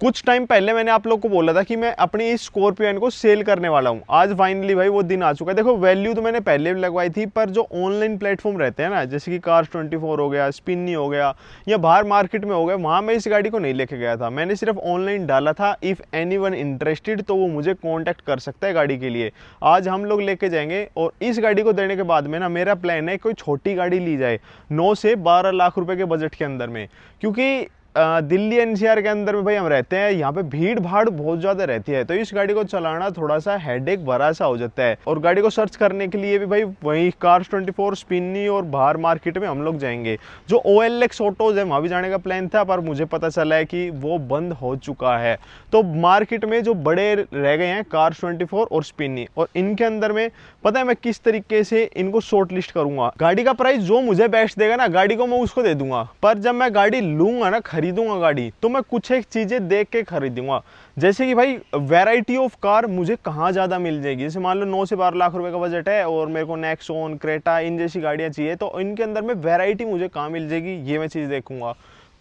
कुछ टाइम पहले मैंने आप लोग को बोला था कि मैं अपनी इस स्कॉर्पियो को सेल करने वाला हूँ। आज फाइनली भाई वो दिन आ चुका है। देखो वैल्यू तो मैंने पहले भी लगवाई थी, पर जो ऑनलाइन प्लेटफॉर्म रहते हैं ना, जैसे कि Cars24 हो गया, स्पिन्नी हो गया, या बाहर मार्केट में हो गया, वहाँ मैं इस गाड़ी को नहीं लेके गया था। मैंने सिर्फ ऑनलाइन डाला था। इफ़ एनीवन इंटरेस्टेड तो वो मुझे कॉन्टैक्ट कर सकता है गाड़ी के लिए। आज हम लोग लेके जाएंगे और इस गाड़ी को देने के बाद में ना मेरा प्लान है कोई छोटी गाड़ी ली जाए 9 से 12 लाख रुपए के बजट के अंदर में, क्योंकि दिल्ली एनसीआर के अंदर में भाई हम रहते हैं, यहाँ पे भीड़ भाड़ बहुत ज़्यादा रहती है, तो इस गाड़ी को चलाना थोड़ा सा हेडेक भरा सा हो जाता है। और गाड़ी को सर्च करने के लिए भी भाई वही Cars24, स्पिन्नी और बाहर मार्केट में हम लोग जाएंगे। जो OLX ऑटोज है वहाँ भी जाने का प्लान था, पर मुझे पता चला है कि वो बंद हो चुका है। तो मार्केट में जो बड़े रह गए हैं Cars24 और स्पिन्नी, और इनके अंदर में पता है मैं किस तरीके से इनको शॉर्ट लिस्ट करूंगा। गाड़ी का प्राइस जो मुझे बेस्ट देगा ना, गाड़ी को मैं उसको दे दूंगा, पर जब मैं गाड़ी लूंगा ना, खरीदूंगा गाड़ी, तो मैं कुछ एक चीजें देख के खरीदूंगा। जैसे कि भाई वैरायटी ऑफ कार मुझे कहाँ ज़्यादा मिल जाएगी। जैसे मान लो 9 से 12 लाख रुपए का बजट है और मेरे को नेक्सॉन, क्रेटा इन जैसी गाड़ियाँ चाहिए, तो इनके अंदर में वैरायटी मुझे कहाँ मिल जाएगी, ये मैं चीज़ देखूंगा।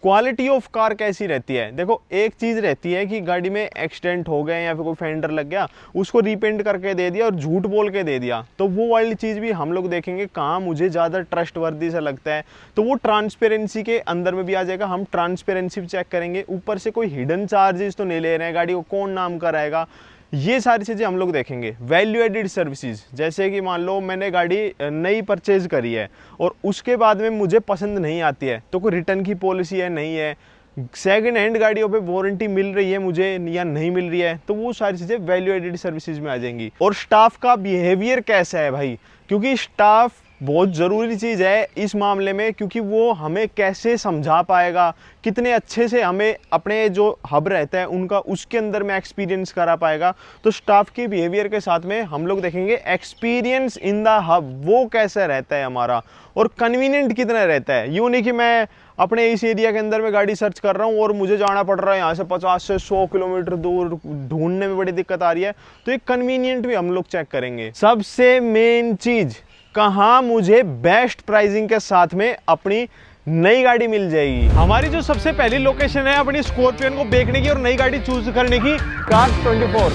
क्वालिटी ऑफ कार कैसी रहती है। देखो एक चीज़ रहती है कि गाड़ी में एक्सीडेंट हो गए या फिर कोई फेंडर लग गया, उसको रीपेंट करके दे दिया और झूठ बोल के दे दिया, तो वो वाली चीज़ भी हम लोग देखेंगे कहाँ मुझे ज़्यादा ट्रस्टवर्दी सा लगता है। तो वो ट्रांसपेरेंसी के अंदर में भी आ जाएगा। हम ट्रांसपेरेंसी भी चेक करेंगे, ऊपर से कोई हिडन चार्जेस तो नहीं ले रहे हैं, गाड़ी को कौन नाम कराएगा, ये सारी चीज़ें हम लोग देखेंगे। वैल्यू एडिड सर्विसेज, जैसे कि मान लो मैंने गाड़ी नई परचेज करी है और उसके बाद में मुझे पसंद नहीं आती है, तो कोई रिटर्न की पॉलिसी है नहीं है, सेकंड हैंड गाड़ियों पे वारंटी मिल रही है मुझे या नहीं मिल रही है, तो वो सारी चीज़ें वैल्यू एडिड सर्विसेज में आ जाएंगी। और स्टाफ का बिहेवियर कैसा है भाई, क्योंकि स्टाफ बहुत ज़रूरी चीज़ है इस मामले में, क्योंकि वो हमें कैसे समझा पाएगा, कितने अच्छे से हमें अपने जो हब रहता है उनका उसके अंदर में एक्सपीरियंस करा पाएगा। तो स्टाफ के बिहेवियर के साथ में हम लोग देखेंगे एक्सपीरियंस इन द हब वो कैसा रहता है हमारा, और कन्वीनियंट कितना रहता है। यूँ नहीं कि मैं अपने इस एरिया के अंदर में गाड़ी सर्च कर रहा हूँ और मुझे जाना पड़ रहा है यहाँ से 50 से 100 किलोमीटर दूर, ढूंढने में बड़ी दिक्कत आ रही है, तो एक कन्वीनियंट भी हम लोग चेक करेंगे। सबसे मेन चीज़, कहाँ मुझे बेस्ट प्राइसिंग के साथ में अपनी नई गाड़ी मिल जाएगी। हमारी जो सबसे पहली लोकेशन है अपनी स्कॉर्पियो को बेचने की और नई गाड़ी चूज करने की, Cars24।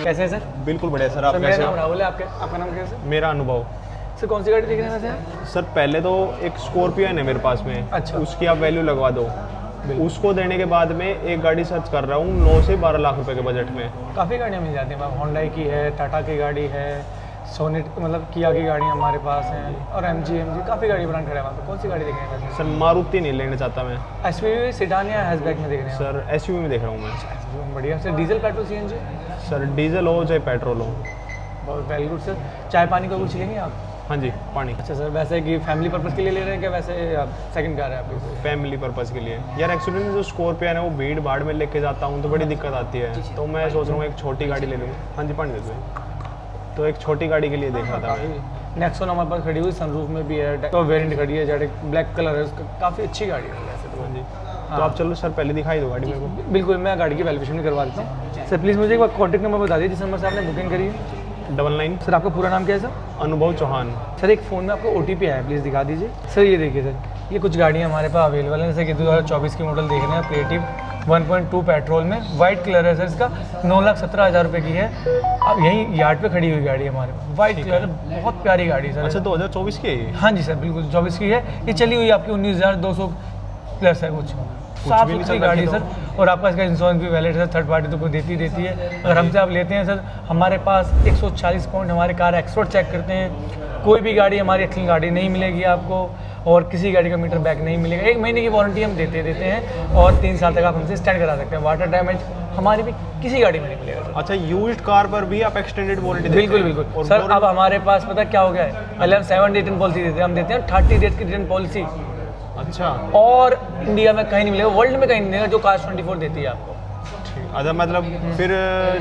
कैसे है सर? बिल्कुल बढ़िया सर। आप कैसे? मेरा नाम राहुल है। आपका नाम क्या है सर? मेरा अनुभव। सर कौन सी गाड़ी देख रहे हैं वैसे? सर पहले तो एक स्कॉर्पियो है मेरे पास में। अच्छा। उसकी आप वैल्यू लगवा दो। उसको देने के बाद में एक गाड़ी सर्च कर रहा हूँ 9 से 12 लाख रुपए के बजट में। काफ़ी गाड़ियाँ मिल जाती हैं, होंडा की है, टाटा की गाड़ी है, सोनेट मतलब किया की गाड़ी हमारे पास हैं, और MG काफ़ी गाड़ी ब्रांड खड़े हैं वहाँ पे। कौन सी गाड़ी देख रहे हैं वैसे? सर मारुति नहीं लेना चाहता मैं। SUV, सेडान या हैचबैक में देख रहे हैं? सर SUV में देख रहा हूँ मैं। बढ़िया। Sir diesel, petrol, CNG? Sir diesel हो चाहे पेट्रोल हो। बहुत वेरी गुड सर। चाय पानी का कुछ लेंगे आप? हाँ जी, पानी। अच्छा सर, वैसे कि फैमिली पर्पज़ के लिए ले रहे हैं क्या, वैसे सेकंड कार है आपकी? फैमिली पर्पज़ के लिए। यार एक्चुअली जो स्कॉर्पियो है वो भीड़ भाड़ में लेके जाता हूँ तो बड़ी दिक्कत आती है, तो मैं सोच रहा हूँ एक छोटी गाड़ी ले लूँ। हाँ जी, पानी दे दो। तो एक छोटी गाड़ी के लिए देख रहा था मैं। नेक्सॉन हमारे पास खड़ी हुई, सनरूफ में भी है, तो वेरिएंट खड़ी है, जेड ब्लैक कलर है उसका, काफ़ी अच्छी गाड़ी है वैसे तो। हाँ जी। तो आप चलो सर पहले दिखाई दो गाड़ी मेरे को। बिल्कुल, मैं गाड़ी की वैल्यूएशन भी करवा देता हूँ। सर प्लीज़ मुझे एक बार कॉन्टैक्ट नंबर बता दीजिए जिस नंबर से आपने बुकिंग करी है। 99। सर आपका पूरा नाम क्या है सर? अनुभव चौहान। सर एक फ़ोन में आपको OTP आया है, प्लीज़ दिखा दीजिए। सर ये देखिए सर, ये कुछ गाड़ियाँ हमारे पास अवेलेबल हैं, जैसे कि 2024 की मॉडल देख रहे हैं, क्रिएटिव 1.2 पेट्रोल में, वाइट कलर है सर इसका, 9,17,000 रुपये की है। अब यहीं यार्ड पे खड़ी हुई गाड़ी है हमारे पास, वाइट कलर, बहुत प्यारी गाड़ी सर। अच्छा 2024 की है ये? हाँ जी सर बिल्कुल 24 की है। ये चली हुई आपकी 19,200 प्लस है कुछ। साफ सुथरी गाड़ी है सर, और आपका इसका इंश्योरेंस भी वैलिड है, थर्ड पार्टी तो कोई देती है। अगर हमसे आप लेते हैं सर, हमारे पास 140 पॉइंट हमारे कार एक्सपर्ट चेक करते हैं। कोई भी गाड़ी हमारी एक्चुअल गाड़ी नहीं मिलेगी आपको, और किसी गाड़ी का मीटर बैक नहीं मिलेगा। 1 महीने की वारंटी हम देते हैं, और 3 साल तक आप हमसे स्टैंड करा सकते हैं। वाटर डैमेज हमारी भी किसी गाड़ी में नहीं मिलेगा सर। अच्छा, यूज्ड कार पर भी आप एक्सटेंडेड वारंटी देते हैं? बिल्कुल बिल्कुल सर। अब हमारे पास पता क्या हो गया है, पहले हम 7 डे रिटर्न पॉलिसी देते हैं, हम देते हैं 30 डेज की रिटर्न पॉलिसी। अच्छा। और इंडिया में कहीं नहीं मिलेगा, वर्ल्ड में कहीं नहीं मिलेगा जो Cars24 देती है आपको। अच्छा, मतलब फिर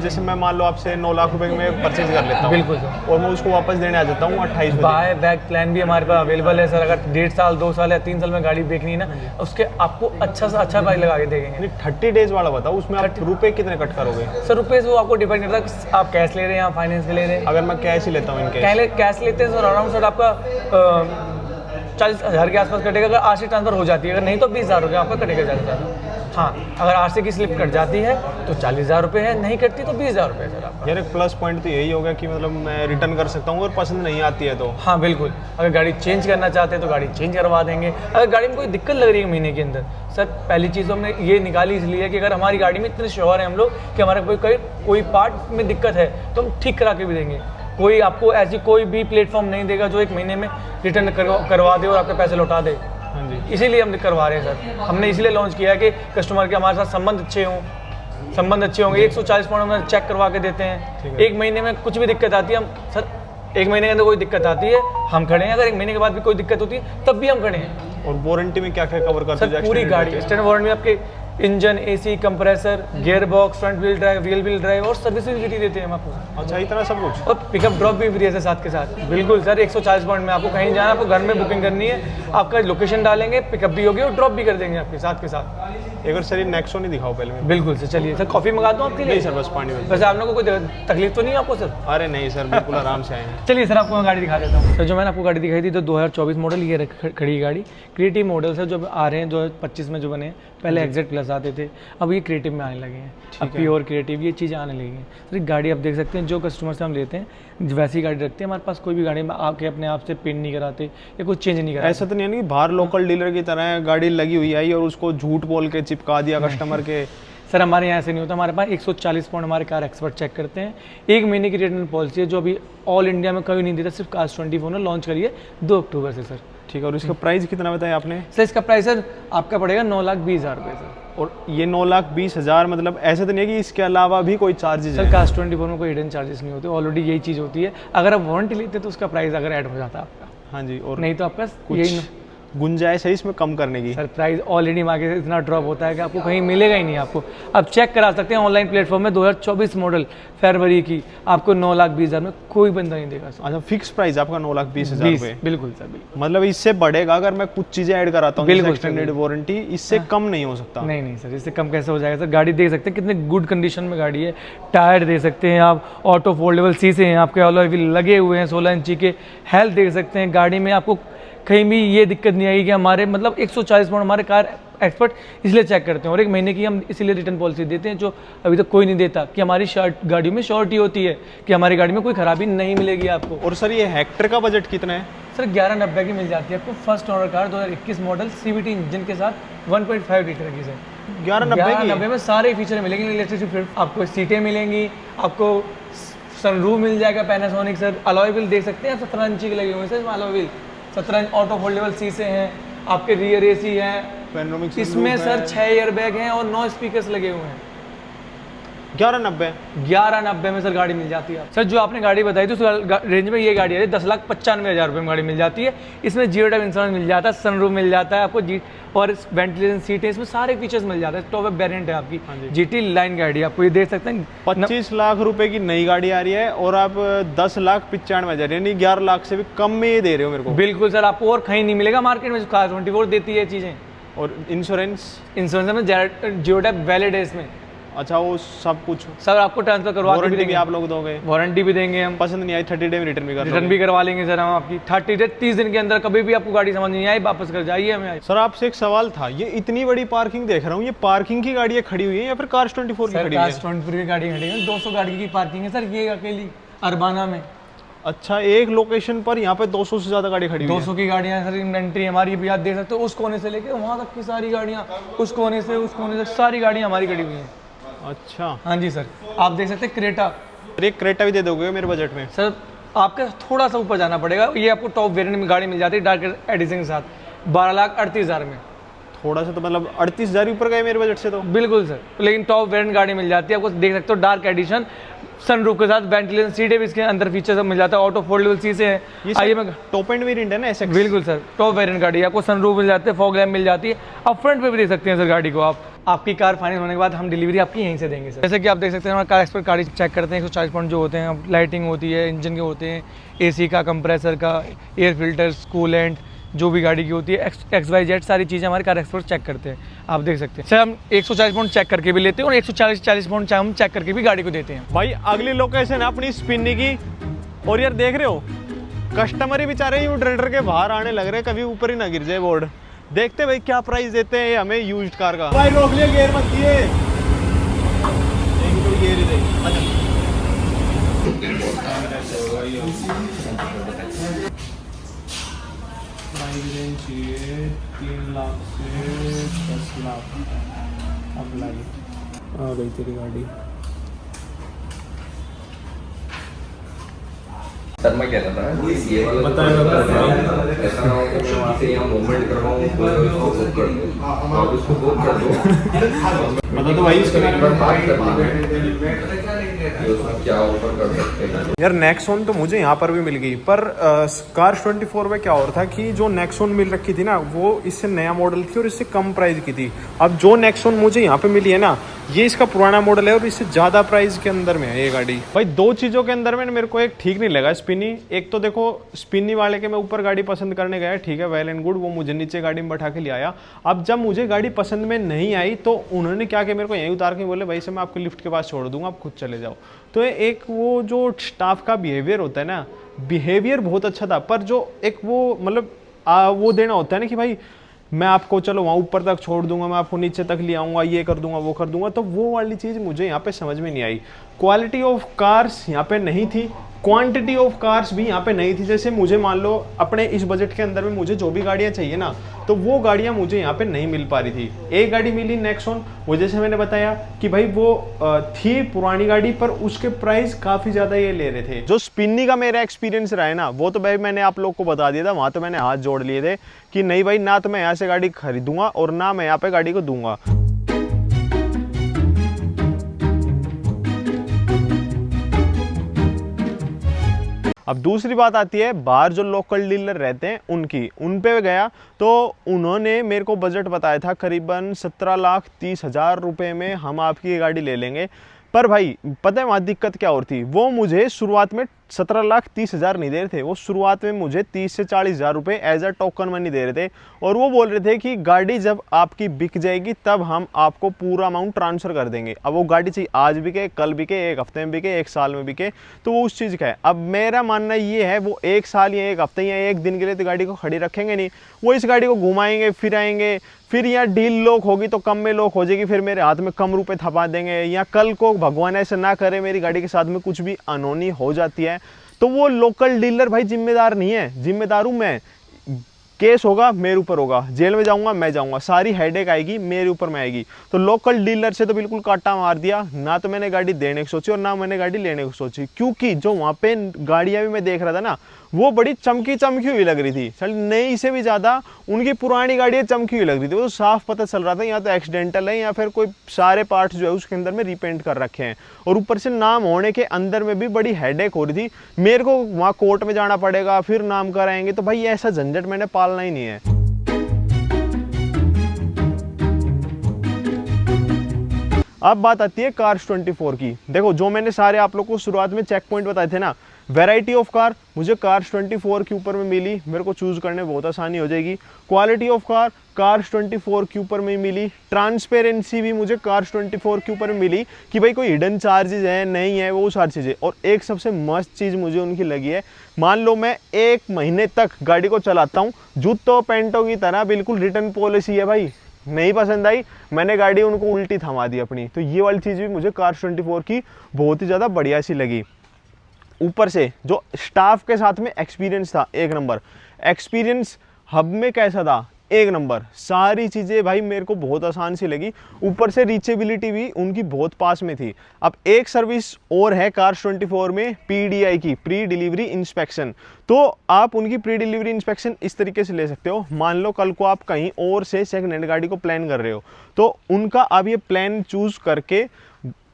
जैसे मैं मान लो आपसे 9 लाख रुपए में परचेज कर लेता हूँ। बिल्कुल सर। और मैं उसको वापस देने आ जाता हूँ 28 में। बाय बैक प्लान भी हमारे पास अवेलेबल है सर। अगर 1.5 साल, 2 साल या 3 साल में गाड़ी बेचनी है ना, उसके आपको अच्छा से अच्छा प्राइस लगा के देंगे। 30 डेज वाला बताओ, उसमें आप रुपए कितने कट करोगे? सर रुपये वो आपको डिपेंड करता है कि आप कैश ले रहे हैं या फाइनेंस पे ले रहे हैं। अगर मैं कैश ही लेता हूँ इनके? कैश लेते हैं सर, अराउंड सर आपका 40,000 के आसपास कटेगा, अगर आज से ट्रांसफर हो जाती है। अगर नहीं तो 20,000 हो गया आपका, कटेगा ज़्यादा। हाँ, अगर आरसी की स्लिप कट जाती है तो 40,000 रुपये है, नहीं कटती तो 20,000 रुपये सर आपका। यार एक प्लस पॉइंट तो यही होगा कि मतलब मैं रिटर्न कर सकता हूँ, अगर पसंद नहीं आती है तो। हाँ बिल्कुल, अगर गाड़ी चेंज करना चाहते हैं तो गाड़ी चेंज करवा देंगे। अगर गाड़ी में कोई दिक्कत लग रही है महीने के अंदर, सर पहली चीज़ हमने ये निकाली इसलिए है कि अगर हमारी गाड़ी में इतने श्योर हैं हम लोग कि हमारे कोई पार्ट में दिक्कत है तो हम ठीक करा के भी देंगे। कोई आपको ऐसी कोई भी प्लेटफॉर्म नहीं देगा जो 1 महीने में रिटर्न करवा दे और आपके पैसे लौटा दे। हाँ जी, इसीलिए हम करवा रहे हैं सर। हमने इसलिए लॉन्च किया है कि कस्टमर के हमारे साथ संबंध अच्छे होंगे। 140 पॉइंट में चेक करवा के देते हैं। 1 महीने में कुछ भी दिक्कत आती है हम सर, 1 महीने के अंदर कोई दिक्कत आती है हम खड़े हैं, अगर 1 महीने के बाद भी कोई दिक्कत होती है तब भी हम खड़े हैं। और वारंटी में क्या क्या कवर करते सर पूरी गाड़ी स्टैंडर्ड वारंटी में आपके engine, AC, compressor, gear box, front wheel drive, real wheel drive और सर्विसिंग फ्री देते हैं हम आपको। अच्छा, इतना सब कुछ। और पिकअप ड्रॉप भी फ्री है सर साथ के साथ। बिल्कुल सर, 140 पॉइंट में आपको कहीं जाना, आपको घर में बुकिंग करनी है, आपका लोकेशन डालेंगे, पिकअप भी होगी और ड्रॉप भी कर देंगे आपके साथ के साथ। एक बार सर ये नेक्सो नहीं दिखाओ पहले मैं। बिल्कुल सर, चलिए सर कॉफ़ी मंगा दूँ आपके लिए? नहीं सर, बस पानी में। वैसे आप लोगों को कोई तकलीफ तो नहीं है आपको सर? अरे नहीं सर, बिल्कुल आराम से आए हैं। चलिए सर आपको मैं गाड़ी दिखा देता हूँ। तो जो मैंने आपको गाड़ी दिखाई थी तो 2024 मॉडल ये खड़ी गाड़ी क्रिएटिव मॉडल्स है जो आ रहे हैं 2025 में जो बने हैं। पहले एग्जैक्ट प्लस आते थे, अब ये क्रिएटिव में आने लगे हैं। अब प्योर क्रिएटिव ये चीज़ें आने लगी हैं। तो गाड़ी आप देख सकते हैं, जो कस्टमर से हम लेते हैं वैसी गाड़ी रखते हैं हमारे पास। कोई भी गाड़ी में आके अपने आप से पेंट नहीं कराते या कुछ चेंज नहीं कराते। ऐसा तो नहीं है कि बाहर लोकल डीलर की तरह गाड़ी लगी हुई आई और उसको झूठ बोल के चिपका दिया कस्टमर के। सर हमारे यहाँ ऐसे नहीं होता। हमारे पास 140 पॉइंट हमारे कार एक्सपर्ट चेक करते हैं। 1 महीने की रिटर्न पॉलिसी है जो अभी ऑल इंडिया में कभी नहीं देता, सिर्फ कार्स 24 ने लॉन्च करी है 2 अक्टूबर से सर। ठीक है, और इसका प्राइस कितना बताया आपने? सर इसका प्राइस सर आपका पड़ेगा 9,20,000 रुपये सर। और ये 9,20,000 मतलब ऐसे तो नहीं है कि इसके अलावा भी कोई चार्जेस सर है? कार्स 24 में कोई हिडन चार्जेस नहीं होते, ऑलरेडी यही चीज़ होती है। अगर आप वारंटी लेते तो उसका प्राइस अगर ऐड हो जाता आपका। हाँ जी, और नहीं तो आपका कुछ यही गुंजाइश है इसमें कम करने की? सर प्राइस ऑलरेडी मार्केट से इतना ड्रॉप होता है कि आपको कहीं मिलेगा ही नहीं। आपको अब चेक करा सकते हैं ऑनलाइन प्लेटफॉर्म में 2024 मॉडल फरवरी की आपको 9,20,000 में कोई बंदा नहीं देगा सर। अच्छा, फिक्स प्राइस आपका 9,20,000 रुपये? बिल्कुल सर, बिल्कुल। मतलब इससे बढ़ेगा अगर मैं कुछ चीज़ें ऐड कराता हूँ, बिल्कुल एक्सटेंडेड वारंटी, इससे कम नहीं हो सकता? नहीं सर, इससे कम कैसे हो जाएगा सर। गाड़ी देख सकते हैं कितने गुड कंडीशन में गाड़ी है। टायर देख सकते हैं आप, ऑटो फोल्डेबल शीशे हैं आपके, अलॉय व्हील लगे हुए हैं 16 इंची के। हेल्थ देख सकते हैं गाड़ी में, आपको कहीं भी ये दिक्कत नहीं आएगी कि हमारे मतलब 140 पॉइंट हमारे कार एक्सपर्ट इसलिए चेक करते हैं। और 1 महीने की हम इसीलिए रिटर्न पॉलिसी देते हैं जो अभी तक कोई नहीं देता, कि हमारी गाड़ियों में श्योरिटी होती है कि हमारी गाड़ी में कोई खराबी नहीं मिलेगी आपको। और सर ये हेक्टर का बजट कितना है? सर 1190 की मिल जाती है आपको first owner car 2021 model CVT engine के साथ 1.5 लीटर की सर। 1190 में सारे फीचर मिलेंगे। इलेक्ट्रिक आपको सीटें मिलेंगी, आपको सनरूफ मिल जाएगा पैनासोनिक सर। अलॉय व्हील देख सकते हैं 17 इंची के लगे हुए हैं sir. Alloy wheel 17 inch, auto foldable शीशे हैं आपके, रियर AC है, इसमें सर 6 एयरबैग हैं और 9 स्पीकर्स लगे हुए हैं। 1190 में सर गाड़ी मिल जाती है सर। जो आपने गाड़ी बताई थी उस रेंज में ये गाड़ी है 10,95,000 रुपये में गाड़ी मिल जाती है। इसमें 0 टाइप इंश्योरेंस मिल जाता है, सनरूफ मिल जाता है आपको, और वेंटिलेशन सीटें, इसमें सारे फीचर्स मिल जाते हैं। टॉप वेरिएंट है आपकी GT लाइन गाड़ी, आपको ये देख सकते हैं। 25 लाख रुपए की नई गाड़ी आ रही है और आप 10,95,000 यानी 11 लाख से भी कम में ये दे रहे हो मेरे को? बिल्कुल सर, आपको और कहीं नहीं मिलेगा मार्केट में। कार 24 देती है चीज़ें। और इंश्योरेंस में 0 टाइप वैलिड है इसमें। अच्छा, वो सब कुछ सर आपको ट्रांसफर करवा के वारंटी भी आप लोग दोगे? वारंटी भी देंगे हम। पसंद नहीं आई 30 डे में रिटर्न भी करवा लेंगे सर हम आपकी। 30 डे 30 दिन के अंदर कभी भी आपको गाड़ी समझ नहीं आई वापस कर जाइए हमें। सर आपसे एक सवाल था, ये इतनी बड़ी पार्किंग देख रहा हूँ, ये पार्किंग की गाड़ियाँ खड़ी हुई है या फिर कार्स 24 की खड़ी है? कार्स 24 की गाड़ी खड़ी है, 200 गाड़ी की पार्किंग है सर ये अकेली अरबाना में। अच्छा, एक लोकेशन पर यहाँ पे 200 से ज्यादा गाड़ी खड़ी हुई है? 200 की गाड़ियाँ सर इन्वेंट्री हमारी भी आप देख सकते हो। उस कोने से लेके वहाँ तक की सारी गाड़ियाँ, उस कोने से सारी गाड़ियाँ हमारी खड़ी हुई हैं। अच्छा, हाँ जी सर, आप देख सकते हैं क्रेटा। एक क्रेटा भी दे दोगे मेरे बजट में? सर आपका थोड़ा सा ऊपर जाना पड़ेगा। ये आपको टॉप वेरिएंट में गाड़ी मिल जाती है डार्क एडिशन के साथ 12,38,000 में। थोड़ा सा तो मतलब 38,000 ऊपर गए मेरे बजट से तो। बिल्कुल सर, लेकिन टॉप वेरिएंट गाड़ी मिल जाती है आपको, देख सकते हो डार्क एडिशन, सनरूफ के साथ, वेंटिलेशन सीटें भी इसके अंदर फीचर सब मिल जाता है, ऑटो फोल्डेबल शीशे हैं। आइए मैं टॉप एंड वेरिएंट है ना ऐसे? बिल्कुल सर, टॉप वेरिएंट गाड़ी है, आपको सनरूफ मिल जाते हैं, फॉग लैम्प मिल जाती है, आप फ्रंट पे भी देख सकते हैं सर गाड़ी को। आप आपकी कार फाइनल होने के बाद हम डिलीवरी आपकी यहीं से देंगे सर। जैसे कि आप देख सकते हैं हमारा कार एक्सपर्ट गाड़ी चेक करते हैं। 140 पॉइंट जो होते हैं, लाइटिंग होती है, इंजन के होते हैं, AC का, कंप्रेसर का, एयर फिल्टर्स, कूलेंट, जो भी गाड़ी की होती है XYZ सारी चीज़ें हमारे कार एक्सपर्ट चेक करते हैं। आप देख सकते हैं सर, हम 140 पॉइंट चेक करके भी लेते हैं और 140 पॉइंट हम चेक करके भी गाड़ी को देते हैं। भाई अगली लोकेशन है अपनी स्पिन्नी की, और यार देख रहे हो कस्टमर ही बेचारे यूँ ड्रेडर के बाहर आने लग रहे हैं, कभी ऊपर ही ना गिर जाए बोर्ड। देखते हैं भाई क्या प्राइस देते हैं हमें यूज्ड कार का। भाई रोक लिया, गियर मत दिए, गियर ही दे। रेंज चाहिए 3 लाख से 10 लाख। अब लाइए आ गई तेरी गाड़ी। सर मैं कह रहा था ये वाला ऐसा ना हो कि मैं वहाँ से यहाँ मूवमेंट करवाऊँ इसको बुक कर दो, आप इसको बुक कर दो। मतलब तो भाई इसके एक बार बात करनी है कि उसमें क्या ऑफर कर सकते हैं। यार नेक्सॉन तो मुझे यहाँ पर भी मिल गई, पर कार्स 24 में क्या हो रहा था कि जो नेक्सॉन मिल रखी थी ना वो इससे नया मॉडल थी और इससे कम प्राइस की थी। अब जो नेक्सॉन मुझे यहाँ पे मिली है ना ये इसका पुराना मॉडल है और इससे ज़्यादा प्राइस के अंदर में है ये गाड़ी। भाई दो चीज़ों के अंदर में मेरे को एक ठीक नहीं लगा स्पिनी। एक तो देखो स्पिनी वाले के मैं ऊपर गाड़ी पसंद करने गया, ठीक है वेल एंड गुड, वो मुझे नीचे गाड़ी में बैठा के ले आया। अब जब मुझे गाड़ी पसंद में नहीं आई तो उन्होंने क्या किया, मेरे को यहीं उतार के बोले भाई से मैं आपको लिफ्ट के पास छोड़ दूंगा, आप खुद चले जाओ। तो एक वो जो स्टाफ का बिहेवियर होता है ना, बिहेवियर बहुत अच्छा था, पर जो एक वो मतलब वो देना होता है ना कि भाई मैं आपको चलो वहाँ ऊपर तक छोड़ दूंगा, मैं आपको नीचे तक ले आऊँगा, ये कर दूंगा वो कर दूंगा, तो वो वाली चीज़ मुझे यहाँ पे समझ में नहीं आई। क्वालिटी ऑफ कार्स यहाँ पे नहीं थी, क्वांटिटी ऑफ कार्स भी यहाँ पे नहीं थी। जैसे मुझे मान लो अपने इस बजट के अंदर में मुझे जो भी गाड़ियाँ चाहिए ना, तो वो गाड़ियाँ मुझे यहाँ पे नहीं मिल पा रही थी। एक गाड़ी मिली नेक्सॉन, वो जैसे मैंने बताया कि भाई वो थी पुरानी गाड़ी, पर उसके प्राइस काफ़ी ज़्यादा ये ले रहे थे। जो स्पिनी का मेरा एक्सपीरियंस रहा है ना वो तो भाई मैंने आप लोग को बता दिया था, वहाँ तो मैंने हाथ जोड़ लिए थे कि नहीं भाई ना तो मैं यहाँ से गाड़ी खरीदूंगा और ना मैं यहाँ पे गाड़ी को दूंगा। अब दूसरी बात आती है बाहर जो लोकल डीलर रहते हैं उन पे गया तो उन्होंने मेरे को बजट बताया था करीबन 17,30,000 रुपये में हम आपकी ये गाड़ी ले लेंगे। पर भाई पता है वहाँ दिक्कत क्या और थी, वो मुझे शुरुआत में 17,30,000 नहीं दे रहे थे, वो शुरुआत में मुझे 30 से 40,000 रुपये एज अ टोकन मनी दे रहे थे। और वो बोल रहे थे कि गाड़ी जब आपकी बिक जाएगी तब हम आपको पूरा अमाउंट ट्रांसफ़र कर देंगे। अब वो गाड़ी चाहिए आज बिके, कल बिके, एक हफ्ते में बिके, एक साल में बिके, तो वो उस चीज़ का है। अब मेरा मानना ये है वो एक साल या एक हफ्ते या एक दिन के लिए तो गाड़ी को खड़ी रखेंगे नहीं, वो इस गाड़ी को घुमाएंगे फिराएंगे, फिर यहाँ डील लॉक होगी तो कम में लॉक हो जाएगी, फिर मेरे हाथ में कम रुपए थपा देंगे, या कल को भगवान ऐसे ना करे मेरी गाड़ी के साथ में कुछ भी अनहोनी हो जाती है तो वो लोकल डीलर भाई जिम्मेदार नहीं है, जिम्मेदार हूँ मैं। केस होगा मेरे ऊपर होगा, जेल में जाऊंगा मैं जाऊंगा, सारी हेडेक आएगी मेरे ऊपर में आएगी। तो लोकल डीलर से तो बिल्कुल काटा मार दिया, ना तो मैंने गाड़ी देने की सोची और ना मैंने गाड़ी लेने की सोची, क्योंकि जो वहाँ पे गाड़ियाँ भी मैं देख रहा था ना वो बड़ी चमकी चमकी हुई लग रही थी, चल नई से भी ज़्यादा उनकी पुरानी गाड़ियाँ चमकी हुई लग रही थी। वो तो साफ पता चल रहा था या तो एक्सीडेंटल है या फिर कोई सारे पार्ट्स जो है उसके अंदर में रिपेंट कर रखे हैं, और ऊपर से नाम होने के अंदर में भी बड़ी हेडेक हो रही थी। मेरे को वहाँ कोर्ट में जाना पड़ेगा, फिर नाम कराएंगे, तो भाई ऐसा झंझट मैंने पालना ही नहीं है। अब बात आती है कार्स 24 की। देखो जो मैंने सारे आप लोग को शुरुआत में चेक पॉइंट बताए थे ना, वैरायटी ऑफ कार मुझे कार्स 24 के ऊपर में मिली, मेरे को चूज़ करने में बहुत आसानी हो जाएगी। क्वालिटी ऑफ कार कार्स 24 के ऊपर में मिली, ट्रांसपेरेंसी भी मुझे कार्स 24 के ऊपर में मिली कि भाई कोई हिडन चार्जेस है नहीं है, वो सारी चीज़ें। और एक सबसे मस्त चीज़ मुझे उनकी लगी है, मान लो मैं 1 महीने तक गाड़ी को चलाता हूँ, जूतों पेंटों की तरह बिल्कुल रिटर्न पॉलिसी है भाई, नहीं पसंद आई मैंने गाड़ी उनको उल्टी थमा दी अपनी। तो ये वाली चीज़ भी मुझे कार्स 24 की बहुत ही ज़्यादा बढ़िया सी लगी। ऊपर से जो स्टाफ के साथ में एक्सपीरियंस था एक नंबर, एक्सपीरियंस हब में कैसा था एक नंबर, सारी चीज़ें भाई मेरे को बहुत आसान सी लगी। ऊपर से रीचेबिलिटी भी उनकी बहुत पास में थी। अब एक सर्विस और है कार्स 24 में PDI की, प्री डिलीवरी इंस्पेक्शन। तो आप उनकी प्री डिलीवरी इंस्पेक्शन इस तरीके से ले सकते हो, मान लो कल को आप कहीं और से सेकंड हैंड गाड़ी को प्लान कर रहे हो तो उनका आप ये प्लान चूज़ करके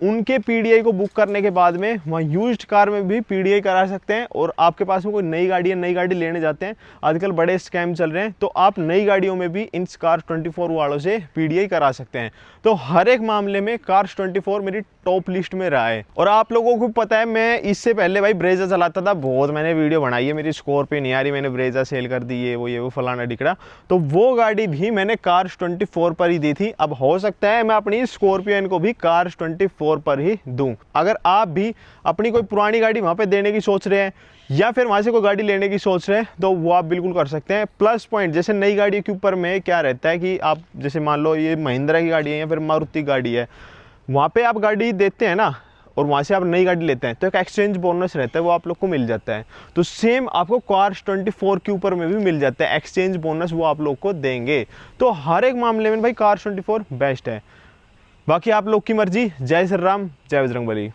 उनके PDI को बुक करने के बाद में वहाँ यूज्ड कार में भी PDI करा सकते हैं। और आपके पास में कोई नई गाड़ी है, नई गाड़ी लेने जाते हैं, आजकल बड़े स्कैम चल रहे हैं, तो आप नई गाड़ियों में भी इन कार्स 24 वालों से PDI करा सकते हैं। तो हर एक मामले में कार्स 24 मेरी टॉप लिस्ट में रहा है। और आप लोगों को पता है मैं इससे पहले भाई ब्रेजा चलाता था, बहुत मैंने वीडियो बनाई है, मेरी स्कॉर्पियो नहीं आ रही, मैंने ब्रेजा सेल कर दी, ये वो फलाना डिकड़ा, तो वो गाड़ी भी मैंने कार्स 24 पर ही दी थी। अब हो सकता है मैं अपनी स्कॉर्पियो को भी कार्स 24 24 पर ही दूं। अगर आप भी अपनी कोई पुरानी गाड़ी वहाँ पे देने की सोच रहे हैं या फिर वहाँ से कोई गाड़ी लेने की सोच रहे हैं तो वो आप बिल्कुल कर सकते हैं। प्लस पॉइंट जैसे नई गाड़ी के ऊपर में क्या रहता है कि आप जैसे मान लो ये महिंद्रा की गाड़ी है या फिर मारुति गाड़ी है, वहाँ पे आप गाड़ी देते हैं ना और वहाँ से आप नई गाड़ी लेते हैं तो एक एक्सचेंज बोनस रहता है, वो आप लोग को मिल जाता है। तो सेम आपको कार्स 24 के ऊपर में भी मिल जाता है, एक्सचेंज बोनस वो आप लोग को देंगे। तो हर एक मामले में भाई कार्स 24 बेस्ट है। बाकी आप लोग की मर्जी। जय श्री राम, जय बजरंगबली।